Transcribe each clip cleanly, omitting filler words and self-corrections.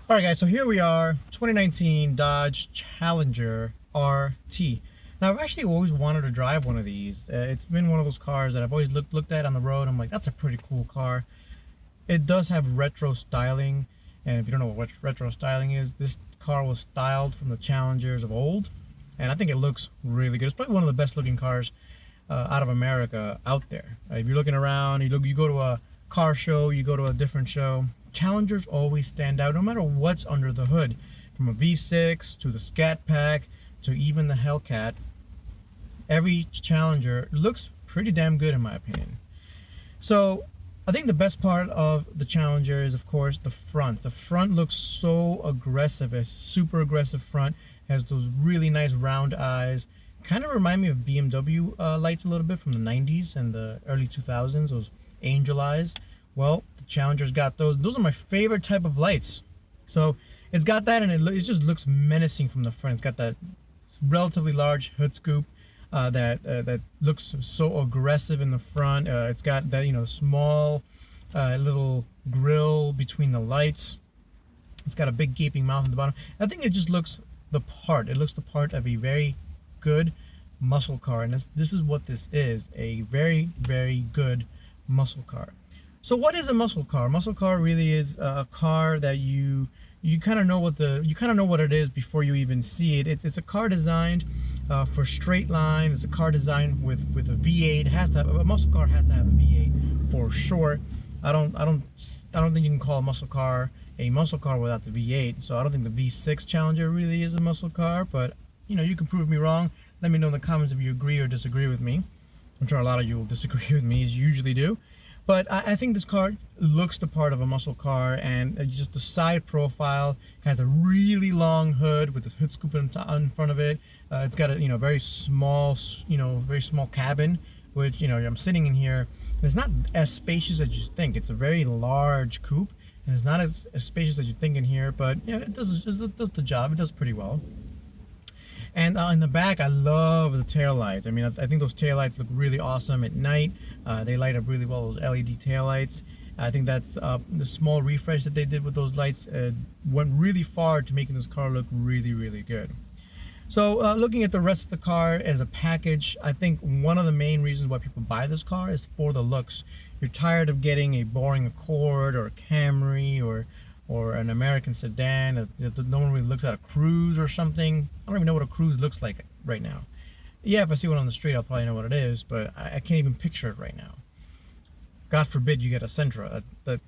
Alright guys, so here we are, 2019 Dodge Challenger RT. Now I've actually always wanted to drive one of these. It's been one of those cars that I've always looked at on the road. I'm like, that's a pretty cool car. It does have retro styling, and if you don't know what retro styling is, this car was styled from the Challengers of old, and I think it looks really good. It's probably one of the best looking cars out of America out there. If you're looking around, you go to a car show, you go to a different show, Challengers always stand out no matter what's under the hood. From a V6 to the Scat Pack to even the Hellcat, every Challenger looks pretty damn good in my opinion. So I think the best part of the Challenger is, of course, the front. The front looks so aggressive. It's super aggressive front. It has those really nice round eyes. Kind of remind me of BMW lights a little bit from the 90s and the early 2000s, those angel eyes. Well, the Challenger's got those. Those are my favorite type of lights. So it's got that, and it just looks menacing from the front. It's got that relatively large hood scoop that looks so aggressive in the front. It's got that, small little grill between the lights. It's got a big gaping mouth at the bottom. I think it just looks the part. It looks the part of a very good muscle car, and this is what this is, a very, very good muscle car. So what is a muscle car? A muscle car really is a car that you kind of know what it is before you even see it. It's a car designed for straight line. It's a car designed with a V8. It has to have, a muscle car has to have a V8 for sure. I don't think you can call a muscle car without the V8. So I don't think the V6 Challenger really is a muscle car, but you can prove me wrong. Let me know in the comments if you agree or disagree with me. I'm sure a lot of you will disagree with me, as you usually do. But I think this car looks the part of a muscle car, and just the side profile has a really long hood with the hood scoop in front of it. It's got a very small cabin, which I'm sitting in here. It's not as spacious as you think. It's a very large coupe, and it's not as spacious as you think in here. But it does the job. It does pretty well. And in the back, I love the taillights. I mean, I think those taillights look really awesome at night. They light up really well, those LED taillights. I think that's the small refresh that they did with those lights went really far to making this car look really, really good. So looking at the rest of the car as a package, I think one of the main reasons why people buy this car is for the looks. You're tired of getting a boring Accord or a Camry or an American sedan that no one really looks at, a Cruze or something. I don't even know what a Cruze looks like right now. Yeah, if I see one on the street, I'll probably know what it is, but I can't even picture it right now. God forbid you get a Sentra, that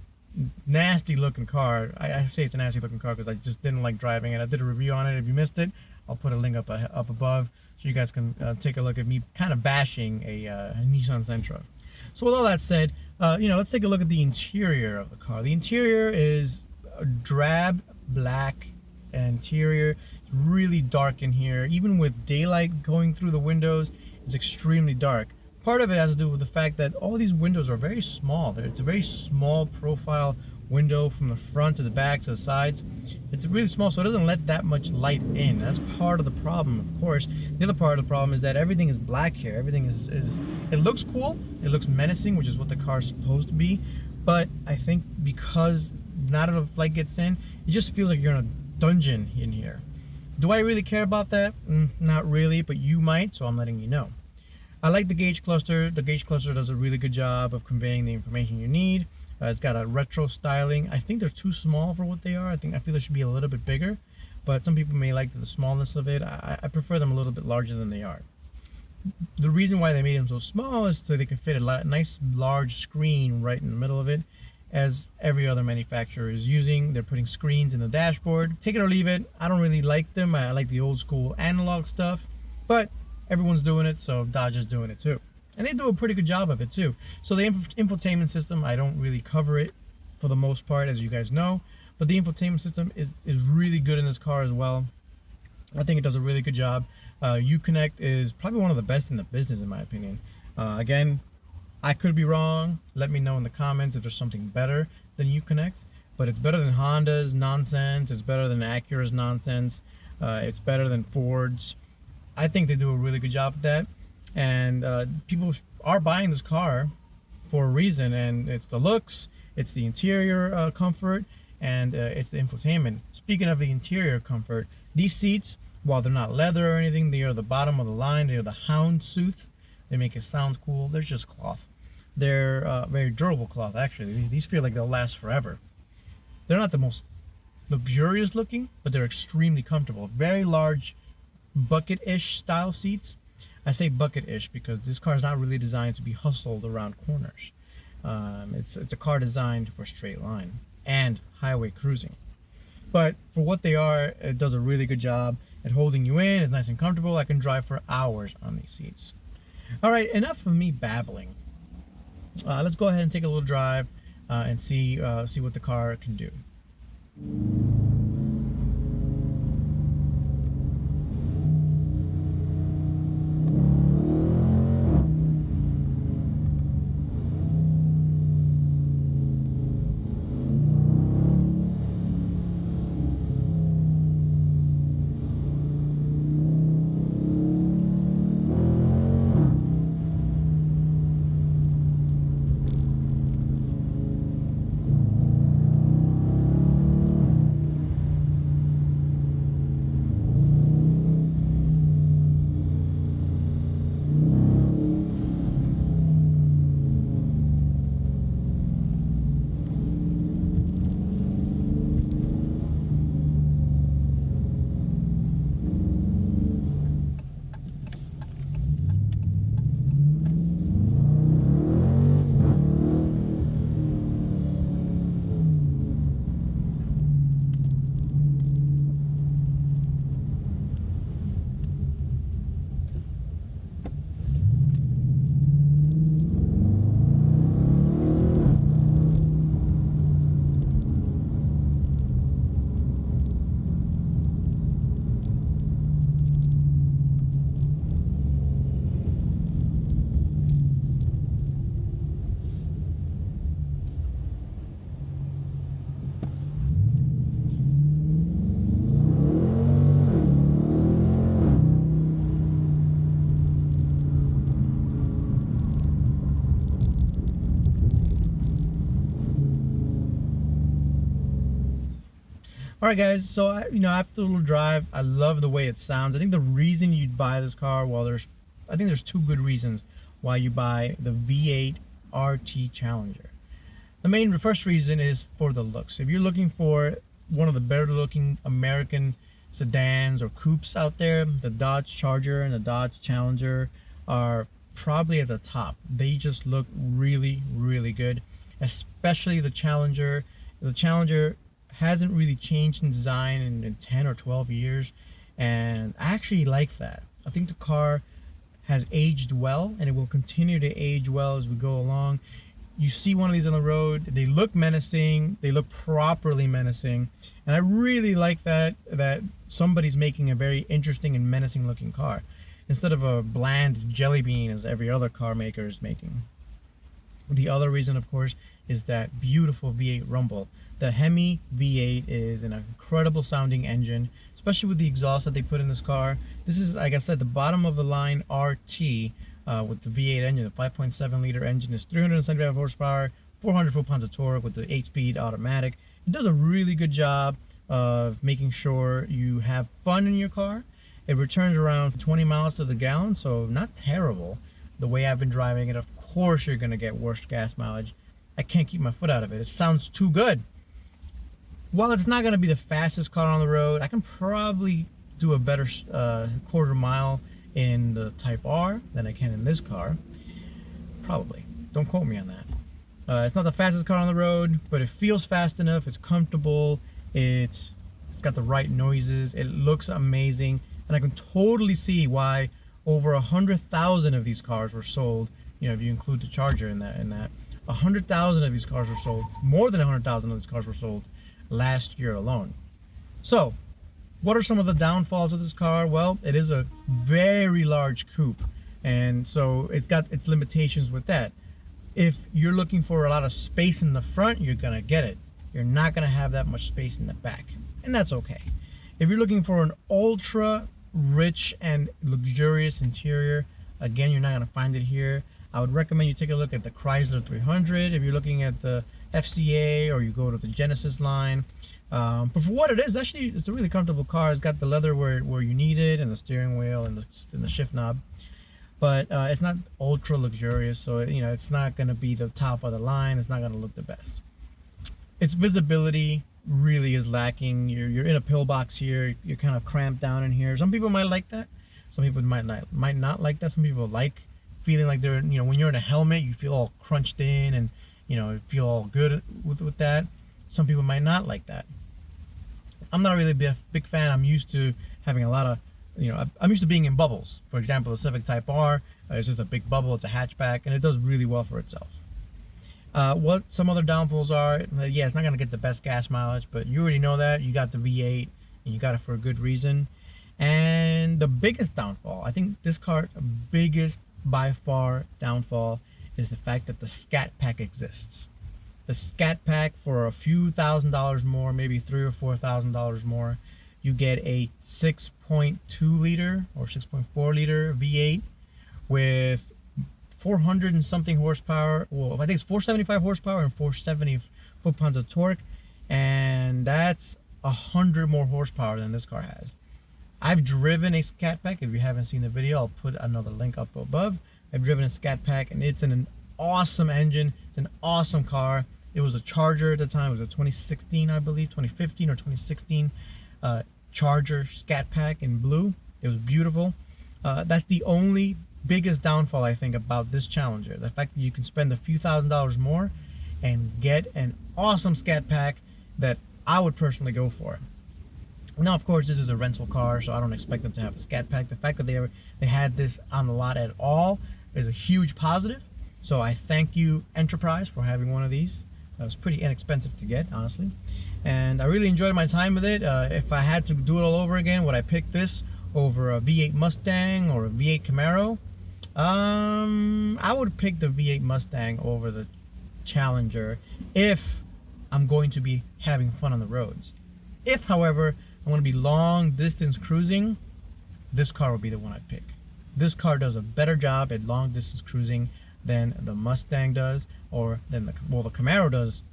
nasty looking car. I say it's a nasty looking car because I just didn't like driving it. I did a review on it. If you missed it, I'll put a link up above so you guys can take a look at me kind of bashing a Nissan Sentra. So with all that said, let's take a look at the interior of the car. The interior is a drab black interior. It's really dark in here. Even with daylight going through the windows, it's extremely dark. Part of it has to do with the fact that all these windows are very small. It's a very small profile window from the front to the back to the sides. It's really small, so it doesn't let that much light in. That's part of the problem, of course. The other part of the problem is that everything is black here. Everything is it looks cool, it looks menacing, which is what the car's supposed to be, but I think because not enough light gets in, it just feels like you're in a dungeon in here. Do I really care about that? Not really, but you might, so I'm letting you know. I like the gauge cluster. The gauge cluster does a really good job of conveying the information you need. It's got a retro styling. I think they're too small for what they are. I feel they should be a little bit bigger, but some people may like the smallness of it. I prefer them a little bit larger than they are. The reason why they made them so small is so they can fit a nice large screen right in the middle of it, as every other manufacturer is using. They're putting screens in the dashboard. Take it or leave it. I don't really like them. I like the old school analog stuff, but everyone's doing it, so Dodge is doing it too. And they do a pretty good job of it too. So the infotainment system, I don't really cover it for the most part, as you guys know, but the infotainment system is really good in this car as well. I think it does a really good job. Uconnect is probably one of the best in the business in my opinion. Again, I could be wrong. Let me know in the comments if there's something better than Uconnect, but it's better than Honda's nonsense. It's better than Acura's nonsense. It's better than Ford's. I think they do a really good job at that, and people are buying this car for a reason, and it's the looks, it's the interior comfort, and it's the infotainment. Speaking of the interior comfort, these seats, while they're not leather or anything, they are the bottom of the line. They are the houndstooth. They make it sound cool. They're just cloth. They're very durable cloth, actually. These feel like they'll last forever. They're not the most luxurious looking, but they're extremely comfortable. Very large bucket-ish style seats. I say bucket-ish because this car is not really designed to be hustled around corners. It's a car designed for straight line and highway cruising. But for what they are, it does a really good job at holding you in. It's nice and comfortable. I can drive for hours on these seats. All right, enough of me babbling. Let's go ahead and take a little drive and see what the car can do. All right, guys. So after the little drive, I love the way it sounds. I think the reason you'd buy this car, I think there's two good reasons why you buy the V8 RT Challenger. The first reason is for the looks. If you're looking for one of the better looking American sedans or coupes out there, the Dodge Charger and the Dodge Challenger are probably at the top. They just look really, really good, especially the Challenger. The Challenger hasn't really changed in design in 10 or 12 years, and I actually like that. I think the car has aged well, and it will continue to age well as we go along. You see one of these on the road, they look menacing, they look properly menacing, and I really like that somebody's making a very interesting and menacing looking car instead of a bland jelly bean as every other car maker is making. The other reason, of course, is that beautiful V8 rumble. The Hemi V8 is an incredible sounding engine, especially with the exhaust that they put in this car. This is, like I said, the bottom of the line RT with the V8 engine. The 5.7 liter engine is 375 horsepower, 400 foot-pounds of torque with the 8-speed automatic. It does a really good job of making sure you have fun in your car. It returns around 20 miles to the gallon, so not terrible. The way I've been driving it, of course you're gonna get worse gas mileage. I can't keep my foot out of it. It sounds too good. While it's not gonna be the fastest car on the road, I can probably do a better quarter mile in the Type R than I can in this car. Probably. Don't quote me on that. It's not the fastest car on the road, but it feels fast enough. It's comfortable. It's got the right noises. It looks amazing, and I can totally see why over 100,000 of these cars were sold. If you include the Charger in that, 100,000 of these cars were sold. More than 100,000 of these cars were sold last year alone. So, what are some of the downfalls of this car? Well, it is a very large coupe, and so it's got its limitations with that. If you're looking for a lot of space in the front, you're gonna get it. You're not gonna have that much space in the back, and that's okay. If you're looking for an ultra rich and luxurious interior, again, you're not gonna find it here. I would recommend you take a look at the Chrysler 300 if you're looking at the FCA, or you go to the Genesis line. But for what it is, actually, it's a really comfortable car. It's got the leather where you need it, and the steering wheel and the shift knob. But it's not ultra luxurious, so it's not going to be the top of the line. It's not going to look the best. Its visibility really is lacking. You're in a pillbox here. You're kind of cramped down in here. Some people might like that. Some people might not like that. Some people like feeling like they're, when you're in a helmet, you feel all crunched in, and you feel all good with that. Some people might not like that. I'm not really a big fan. I'm used to having a lot of, I'm used to being in bubbles. For example, the Civic Type R is just a big bubble. It's a hatchback, and it does really well for itself. What some other downfalls are, yeah, it's not going to get the best gas mileage, but you already know that. You got the V8, and you got it for a good reason. And the biggest downfall, I think this car's biggest by far downfall, is the fact that the Scat Pack exists. The Scat Pack, for a few $1,000s more, maybe $3,000 or $4,000 more, you get a 6.2 liter or 6.4 liter V8 with 400 and something horsepower. Well, I think it's 475 horsepower and 470 foot-pounds of torque, and that's 100 more horsepower than this car has. I've driven a Scat Pack. If you haven't seen the video, I'll put another link up above. I've driven a Scat Pack, and it's an awesome engine. It's an awesome car. It was a Charger at the time. It was a 2016, I believe, 2015 or 2016 Charger Scat Pack in blue. It was beautiful. That's the only biggest downfall, I think, about this Challenger. The fact that you can spend a few $1,000s more and get an awesome Scat Pack that I would personally go for. Now, of course, this is a rental car, so I don't expect them to have a Scat Pack. The fact that they had this on the lot at all is a huge positive. So I thank you, Enterprise, for having one of these. It was pretty inexpensive to get, honestly. And I really enjoyed my time with it. If I had to do it all over again, would I pick this over a V8 Mustang or a V8 Camaro? I would pick the V8 Mustang over the Challenger if I'm going to be having fun on the roads. If, however, I want to be long distance cruising, this car would be the one I'd pick. This car does a better job at long distance cruising than the Mustang does, or than the Camaro does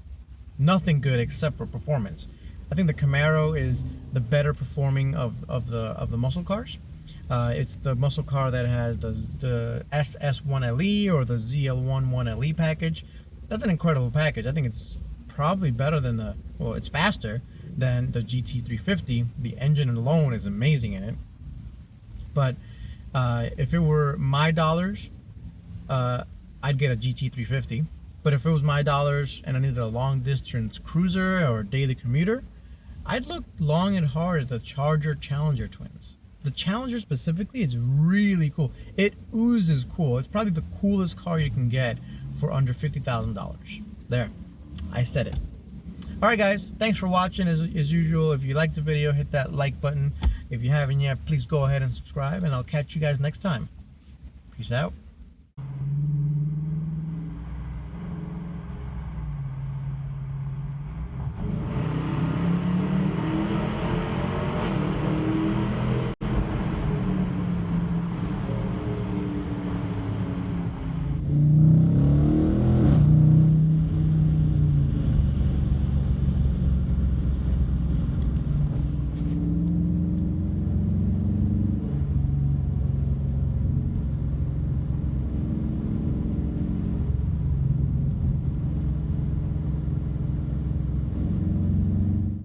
nothing good except for performance. I think the Camaro is the better performing of the muscle cars. It's the muscle car that has the SS1LE or the ZL1 1LE package. That's an incredible package. I think it's probably better than it's faster than the GT350. The engine alone is amazing in it. But if it were my dollars, I'd get a GT350. But if it was my dollars and I needed a long distance cruiser or a daily commuter, I'd look long and hard at the Charger Challenger twins. The Challenger specifically is really cool. It oozes cool. It's probably the coolest car you can get for under $50,000. There, I said it. Alright guys, thanks for watching. As usual, if you liked the video, hit that like button. If you haven't yet, please go ahead and subscribe, and I'll catch you guys next time. Peace out.